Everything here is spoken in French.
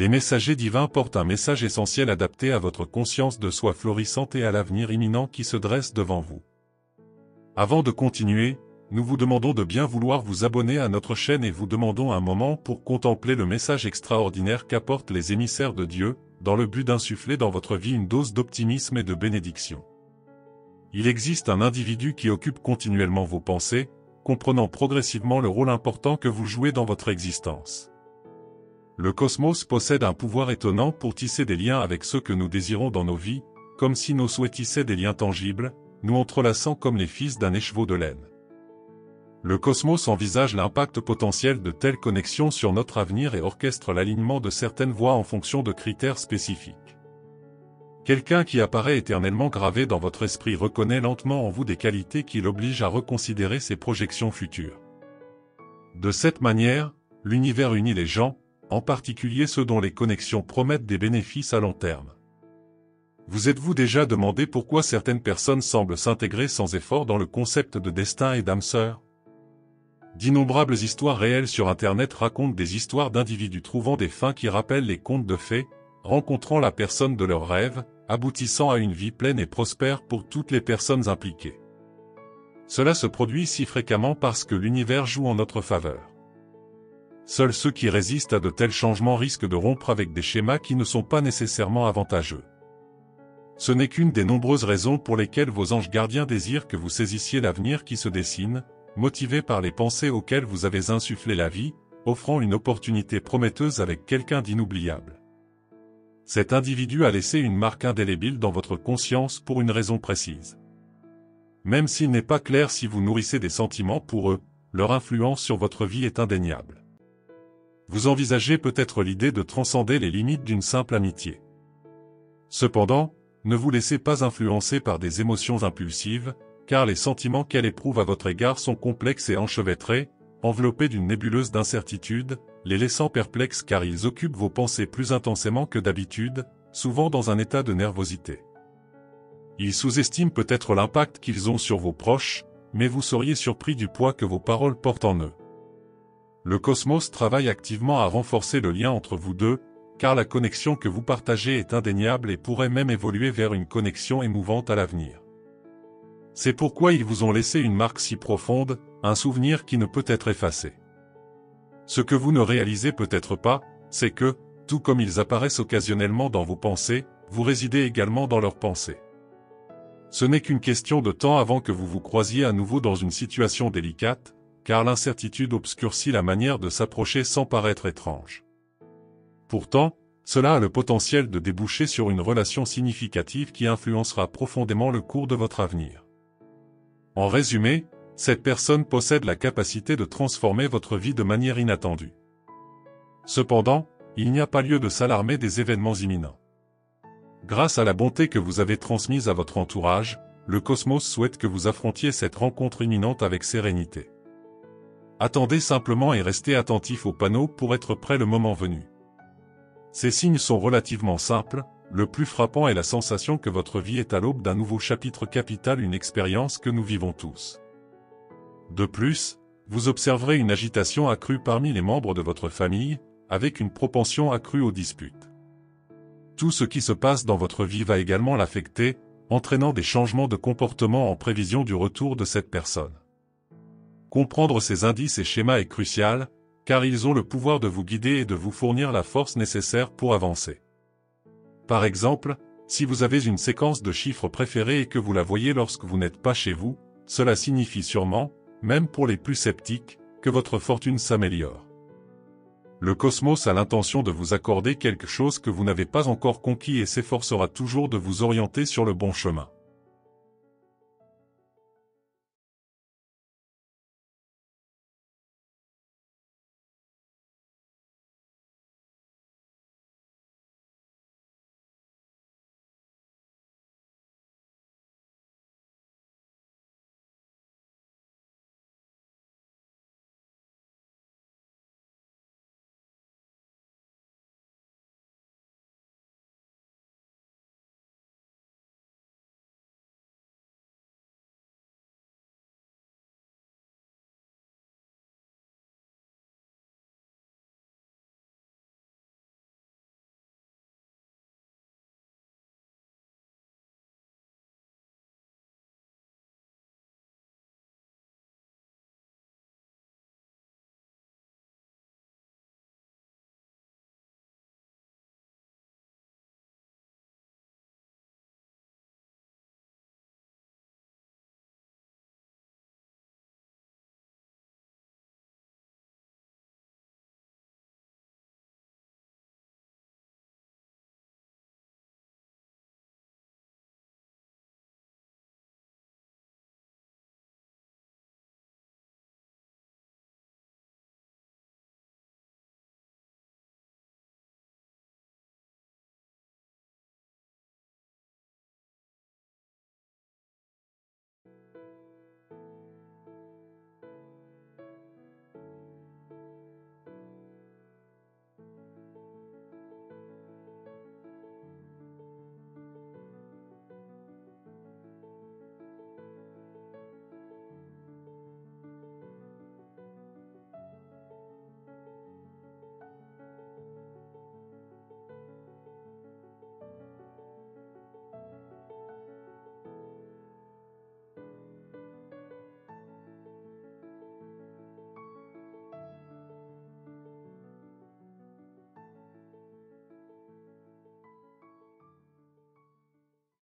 Les messagers divins portent un message essentiel adapté à votre conscience de soi florissante et à l'avenir imminent qui se dresse devant vous. Avant de continuer, nous vous demandons de bien vouloir vous abonner à notre chaîne et vous demandons un moment pour contempler le message extraordinaire qu'apportent les émissaires de Dieu, dans le but d'insuffler dans votre vie une dose d'optimisme et de bénédiction. Il existe un individu qui occupe continuellement vos pensées, comprenant progressivement le rôle important que vous jouez dans votre existence. Le cosmos possède un pouvoir étonnant pour tisser des liens avec ceux que nous désirons dans nos vies, comme si nos souhaits tissaient des liens tangibles, nous entrelaçant comme les fils d'un écheveau de laine. Le cosmos envisage l'impact potentiel de telles connexions sur notre avenir et orchestre l'alignement de certaines voies en fonction de critères spécifiques. Quelqu'un qui apparaît éternellement gravé dans votre esprit reconnaît lentement en vous des qualités qui l'obligent à reconsidérer ses projections futures. De cette manière, l'univers unit les gens, en particulier ceux dont les connexions promettent des bénéfices à long terme. Vous êtes-vous déjà demandé pourquoi certaines personnes semblent s'intégrer sans effort dans le concept de destin et d'âme sœur ? D'innombrables histoires réelles sur Internet racontent des histoires d'individus trouvant des fins qui rappellent les contes de fées, rencontrant la personne de leurs rêves, aboutissant à une vie pleine et prospère pour toutes les personnes impliquées. Cela se produit si fréquemment parce que l'univers joue en notre faveur. Seuls ceux qui résistent à de tels changements risquent de rompre avec des schémas qui ne sont pas nécessairement avantageux. Ce n'est qu'une des nombreuses raisons pour lesquelles vos anges gardiens désirent que vous saisissiez l'avenir qui se dessine, motivé par les pensées auxquelles vous avez insufflé la vie, offrant une opportunité prometteuse avec quelqu'un d'inoubliable. Cet individu a laissé une marque indélébile dans votre conscience pour une raison précise. Même s'il n'est pas clair si vous nourrissez des sentiments pour eux, leur influence sur votre vie est indéniable. Vous envisagez peut-être l'idée de transcender les limites d'une simple amitié. Cependant, ne vous laissez pas influencer par des émotions impulsives, car les sentiments qu'elle éprouve à votre égard sont complexes et enchevêtrés, enveloppés d'une nébuleuse d'incertitude, les laissant perplexes car ils occupent vos pensées plus intensément que d'habitude, souvent dans un état de nervosité. Ils sous-estiment peut-être l'impact qu'ils ont sur vos proches, mais vous seriez surpris du poids que vos paroles portent en eux. Le cosmos travaille activement à renforcer le lien entre vous deux, car la connexion que vous partagez est indéniable et pourrait même évoluer vers une connexion émouvante à l'avenir. C'est pourquoi ils vous ont laissé une marque si profonde, un souvenir qui ne peut être effacé. Ce que vous ne réalisez peut-être pas, c'est que, tout comme ils apparaissent occasionnellement dans vos pensées, vous résidez également dans leurs pensées. Ce n'est qu'une question de temps avant que vous vous croisiez à nouveau dans une situation délicate, car l'incertitude obscurcit la manière de s'approcher sans paraître étrange. Pourtant, cela a le potentiel de déboucher sur une relation significative qui influencera profondément le cours de votre avenir. En résumé, cette personne possède la capacité de transformer votre vie de manière inattendue. Cependant, il n'y a pas lieu de s'alarmer des événements imminents. Grâce à la bonté que vous avez transmise à votre entourage, le cosmos souhaite que vous affrontiez cette rencontre imminente avec sérénité. Attendez simplement et restez attentif aux panneaux pour être prêt le moment venu. Ces signes sont relativement simples, le plus frappant est la sensation que votre vie est à l'aube d'un nouveau chapitre capital, une expérience que nous vivons tous. De plus, vous observerez une agitation accrue parmi les membres de votre famille, avec une propension accrue aux disputes. Tout ce qui se passe dans votre vie va également l'affecter, entraînant des changements de comportement en prévision du retour de cette personne. Comprendre ces indices et schémas est crucial, car ils ont le pouvoir de vous guider et de vous fournir la force nécessaire pour avancer. Par exemple, si vous avez une séquence de chiffres préférés et que vous la voyez lorsque vous n'êtes pas chez vous, cela signifie sûrement, même pour les plus sceptiques, que votre fortune s'améliore. Le cosmos a l'intention de vous accorder quelque chose que vous n'avez pas encore conquis et s'efforcera toujours de vous orienter sur le bon chemin.